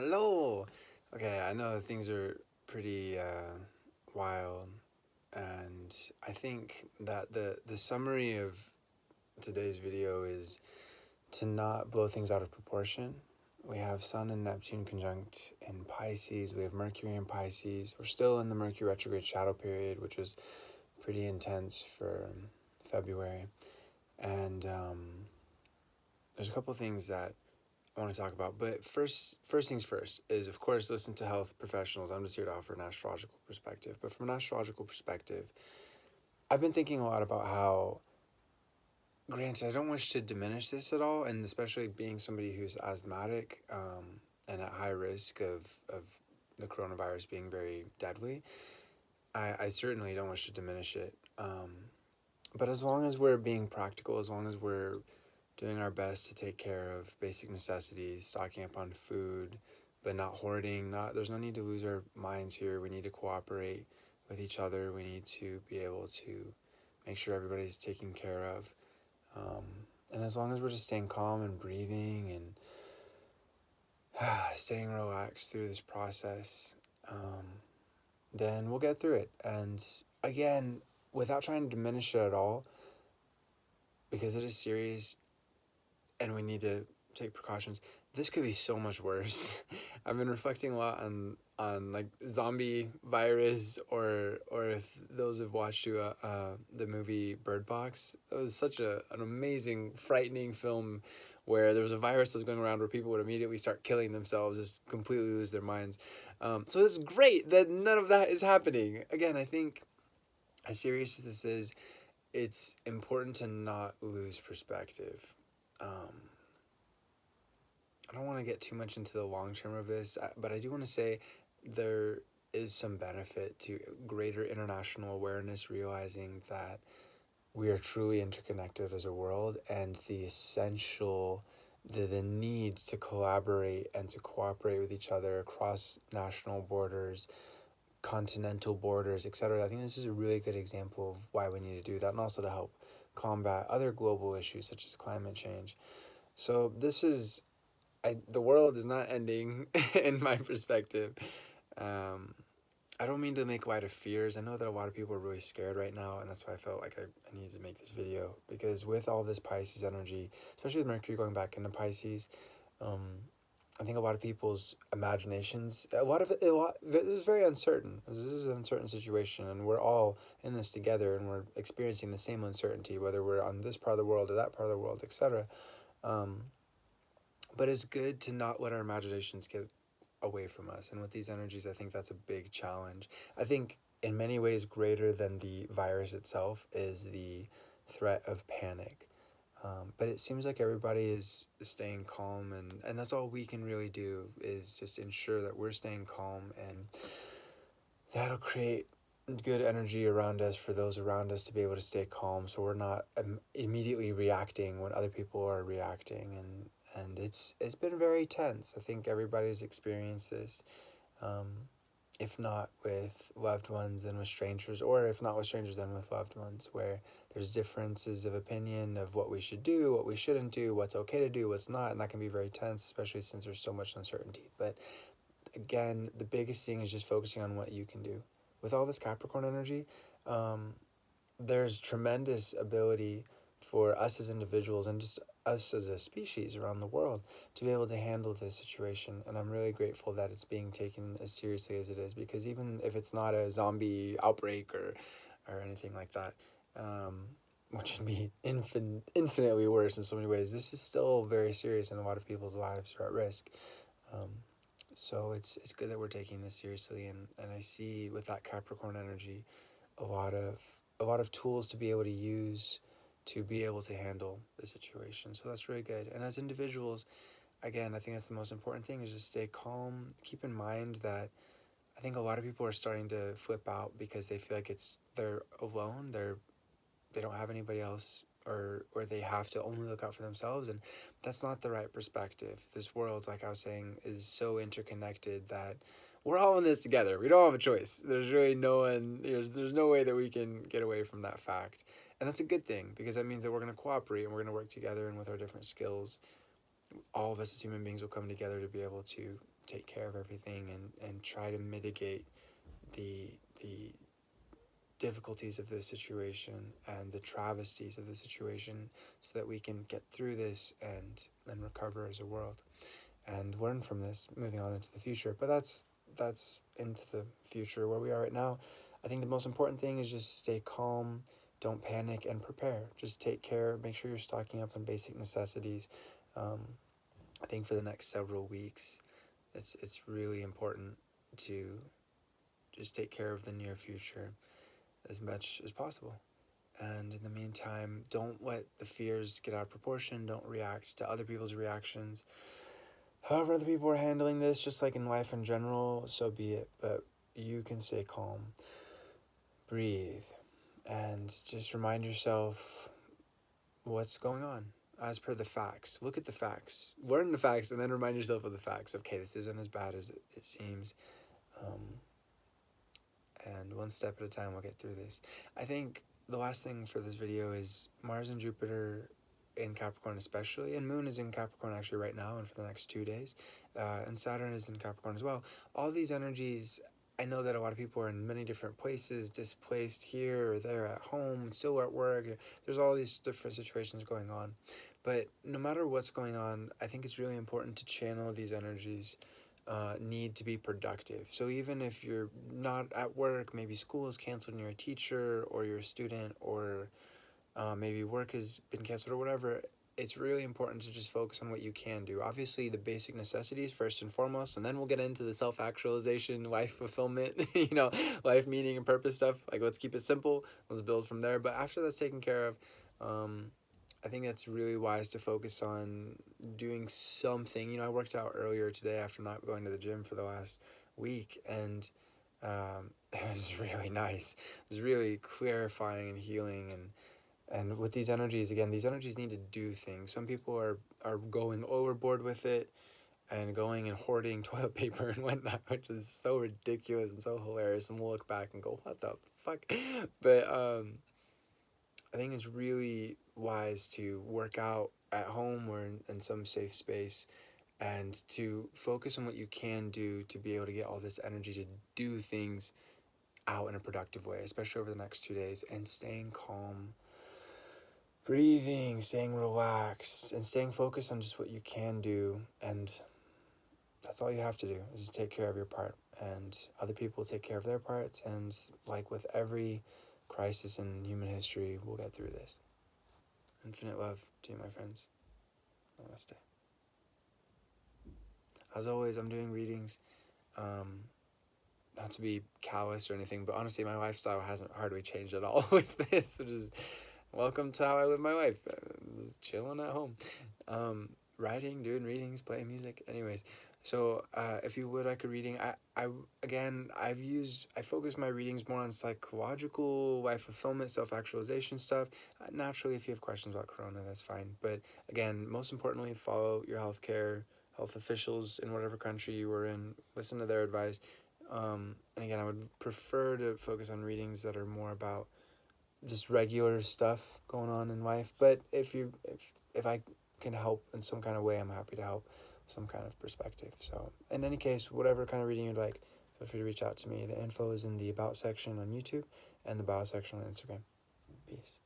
Hello. Okay, I know things are pretty wild, and I think that the summary of today's video is to not blow things out of proportion. We have Sun and Neptune conjunct in Pisces. We have Mercury in Pisces. We're still in the Mercury retrograde shadow period, which was pretty intense for February. And there's a couple things that I want to talk about. But first things first is, of course, listen to health professionals. I'm just here to offer an astrological perspective. But from an astrological perspective, I've been thinking a lot about how, granted, I don't wish to diminish this at all, and especially being somebody who's asthmatic and at high risk of the coronavirus being very deadly, I certainly don't wish to diminish it. But as long as we're being practical, as long as we're doing our best to take care of basic necessities, stocking up on food, but not hoarding. Not There's no need to lose our minds here. We need to cooperate with each other. We need to be able to make sure everybody's taken care of. Um, and as long as we're just staying calm and breathing and staying relaxed through this process, then we'll get through it. And again, without trying to diminish it at all, because it is serious, and we need to take precautions. This could be so much worse. I've been reflecting a lot on like zombie virus, or if those have watched the movie Bird Box. It was such an amazing, frightening film where there was a virus that was going around where people would immediately start killing themselves, just completely lose their minds. So it's great that none of that is happening. Again, I think as serious as this is, it's important to not lose perspective. Um, I don't want to get too much into the long term of this, but I do want to say there is some benefit to greater international awareness, realizing that we are truly interconnected as a world, and the essential, the need to collaborate and to cooperate with each other across national borders, continental borders, etc. I think this is a really good example of why we need to do that, and also to help combat other global issues such as climate change. So the world is not ending in my perspective. Um, I don't mean to make light of fears. I know that a lot of people are really scared right now, and that's why I felt like I needed to make this video, because with all this Pisces energy, especially with Mercury going back into Pisces, um, I think a lot of people's imaginations, this is very uncertain. This is an uncertain situation, and we're all in this together, and we're experiencing the same uncertainty, whether we're on this part of the world or that part of the world, etc. Um, but it's good to not let our imaginations get away from us. And with these energies, I think that's a big challenge. I think in many ways, greater than the virus itself is the threat of panic. But it seems like everybody is staying calm, and that's all we can really do is just ensure that we're staying calm, and that'll create good energy around us for those around us to be able to stay calm, so we're not immediately reacting when other people are reacting. And it's been very tense. I think everybody's experienced this, um, if not with loved ones, then with strangers, or if not with strangers, then with loved ones, where there's differences of opinion of what we should do, what we shouldn't do, what's okay to do, what's not, and that can be very tense, especially since there's so much uncertainty. But again, the biggest thing is just focusing on what you can do. With all this Capricorn energy, um, there's tremendous ability for us as individuals and just us as a species around the world to be able to handle this situation. And I'm really grateful that it's being taken as seriously as it is, because even if it's not a zombie outbreak or anything like that, um, which would be infinitely worse in so many ways, this is still very serious, and a lot of people's lives are at risk. Um, so it's good that we're taking this seriously, and I see with that Capricorn energy a lot of tools to be able to use to be able to handle the situation. So that's really good. And as individuals, again, I think that's the most important thing, is just stay calm. Keep in mind that I think a lot of people are starting to flip out because they feel like they're alone. They don't have anybody else, or they have to only look out for themselves, and that's not the right perspective. This world, like I was saying, is so interconnected that we're all in this together. We don't have a choice. There's really no one, there's no way that we can get away from that fact. And that's a good thing, because that means that we're going to cooperate and we're going to work together, and with our different skills, all of us as human beings will come together to be able to take care of everything and try to mitigate the difficulties of this situation and the travesties of the situation so that we can get through this and recover as a world and learn from this moving on into the future. But that's into the future. Where we are right now, I think the most important thing is just stay calm, don't panic, and prepare. Just take care, make sure you're stocking up on basic necessities. um, I think for the next several weeks it's really important to just take care of the near future as much as possible. And in the meantime, don't let the fears get out of proportion. Don't react to other people's reactions. However other people are handling this, just like in life in general, so be it. But you can stay calm, breathe, and just remind yourself what's going on as per the facts. Look at the facts, learn the facts, and then remind yourself of the facts. Okay, this isn't as bad as it seems. Um, and one step at a time we'll get through this. I think the last thing for this video is Mars and Jupiter in Capricorn especially, and Moon is in Capricorn actually right now and for the next 2 days, and Saturn is in Capricorn as well. All these energies, I know that a lot of people are in many different places, displaced here or there, at home, still at work. There's all these different situations going on, but no matter what's going on, I think it's really important to channel these energies. Need to be productive. So even if you're not at work, maybe school is canceled and you're a teacher or you're a student, or maybe work has been canceled or whatever, it's really important to just focus on what you can do. Obviously, the basic necessities first and foremost, and then we'll get into the self-actualization, life fulfillment, life meaning and purpose stuff. Like, let's keep it simple. Let's build from there. But after that's taken care of, I think that's really wise to focus on doing something. I worked out earlier today after not going to the gym for the last week, and it was really nice. It was really clarifying and healing, and with these energies, again, these energies need to do things. Some people are going overboard with it and going and hoarding toilet paper and whatnot, which is so ridiculous and so hilarious, and we'll look back and go, what the fuck? But I think it's really wise to work out at home or in some safe space, and to focus on what you can do to be able to get all this energy to do things out in a productive way, especially over the next 2 days, and staying calm, breathing, staying relaxed, and staying focused on just what you can do. And that's all you have to do, is just take care of your part, and other people take care of their parts. And like with every crisis in human history, we'll get through this. Infinite love to you, my friends. Namaste. As always, I'm doing readings. Um, Not to be callous or anything, but honestly, my lifestyle hasn't hardly changed at all with this, which is welcome to how I live my life. Just chilling at home. Writing, doing readings, playing music. Anyways, so if you would like a reading, I focus my readings more on psychological, life fulfillment, self-actualization stuff. Naturally, if you have questions about Corona, that's fine. But again, most importantly, follow your health officials in whatever country you were in. Listen to their advice. And again, I would prefer to focus on readings that are more about just regular stuff going on in life. But if I can help in some kind of way, I'm happy to help some kind of perspective. So in any case, whatever kind of reading you'd like, feel free to reach out to me. The info is in the About section on YouTube and the Bio section on Instagram. Peace.